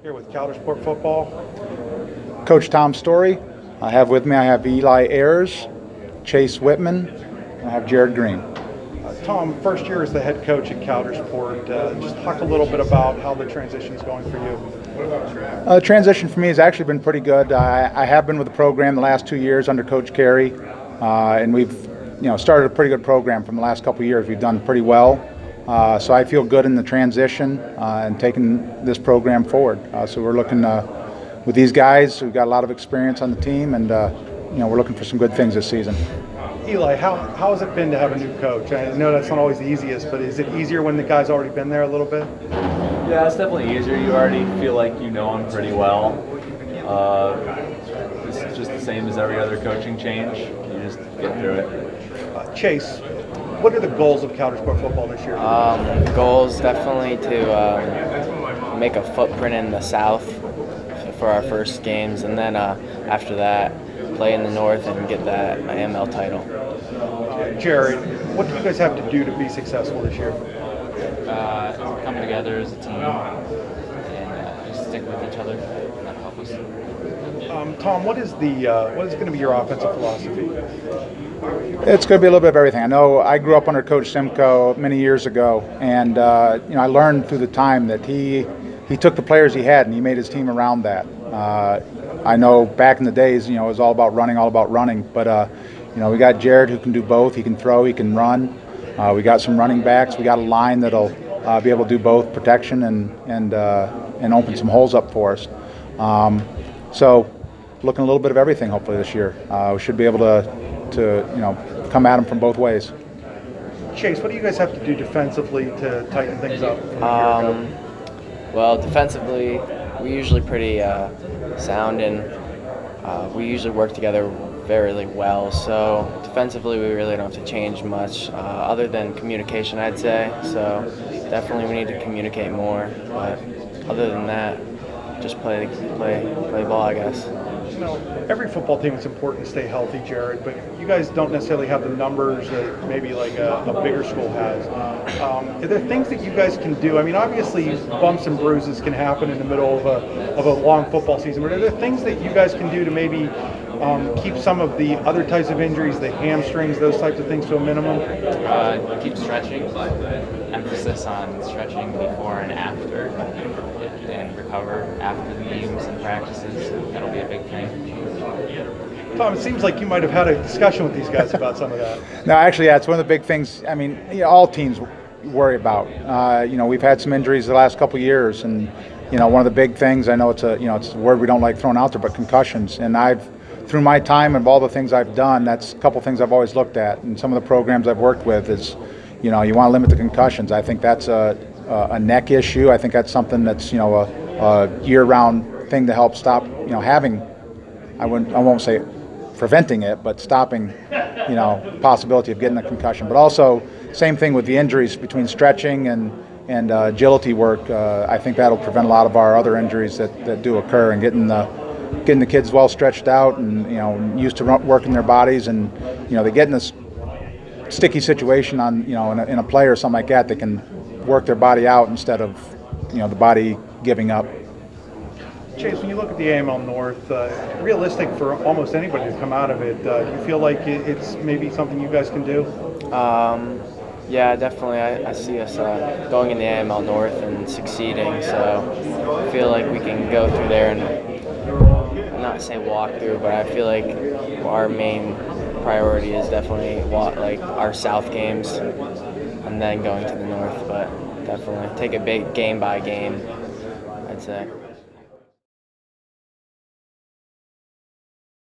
Here with Coudersport Football. Coach Tom Story. I have Eli Ayers, Chase Whitman, and I have Jared Green. Tom, first year as the head coach at Coudersport. Just talk a little bit about how the transition is going for you. The transition for me has actually been pretty good. I have been with the program the last 2 years under Coach Carey, and we've started a pretty good program from the last couple of years. We've done pretty well. So I feel good in the transition and taking this program forward. So we're looking with these guys. We've got a lot of experience on the team, and we're looking for some good things this season. Eli, how has it been to have a new coach? I know that's not always the easiest, but is it easier when the guy's already been there a little bit? Yeah, it's definitely easier. You already feel like you know him pretty well. It's just the same as every other coaching change. You just get through it. Chase, what are the goals of Coudersport Football this year? Goals definitely to make a footprint in the South for our first games, and then after that, play in the North and get that AML title. Jared, what do you guys have to do to be successful this year? Come together as a team and just stick with each other, and that'll help us. Tom, what is going to be your offensive philosophy? It's going to be a little bit of everything. I know I grew up under Coach Simcoe many years ago, and I learned through the time that he took the players he had and he made his team around that. I know back in the days, it was all about running. But we got Jared who can do both. He can throw, he can run. We got some running backs. We got a line that'll be able to do both protection and open some holes up for us. So looking a little bit of everything hopefully this year. We should be able to come at them from both ways. Chase, what do you guys have to do defensively to tighten things up? Well, defensively, we're usually pretty sound, and we usually work together very well. So defensively, we really don't have to change much, other than communication, I'd say. So definitely, we need to communicate more. But other than that, just play ball, I guess. Every football team, it's important to stay healthy, Jared, but you guys don't necessarily have the numbers that maybe like a bigger school has. Are there things that you guys can do? I mean, obviously bumps and bruises can happen in the middle of a long football season, but are there things that you guys can do to maybe keep some of the other types of injuries, the hamstrings, those types of things to a minimum? Keep stretching, emphasis on stretching before and after, and recover after the games and practices. That'll be a big thing. Tom, it seems like you might have had a discussion with these guys about some of that. No, actually, yeah, it's one of the big things. I mean, all teams worry about. We've had some injuries the last couple of years, and one of the big things, I know it's a word we don't like throwing out there, but concussions. And through my time and all the things I've done, that's a couple of things I've always looked at. And some of the programs I've worked with is, you want to limit the concussions. I think that's a neck issue. I think that's something that's a year-round thing to help stop having. I won't say preventing it, but stopping possibility of getting a concussion. But also same thing with the injuries between stretching and agility work. I think that'll prevent a lot of our other injuries that do occur, and getting the kids well stretched out and used to working their bodies, and they get in this sticky situation on in a play or something like that. They can work their body out instead of the body giving up. Chase, when you look at the AML North, realistic for almost anybody to come out of it, do you feel like it's maybe something you guys can do? Yeah, definitely. I see us going in the AML North and succeeding. So I feel like we can go through there and not say walk through, but I feel like our main priority is definitely our South games, and then going to the North. But definitely take it big game by game, I'd say.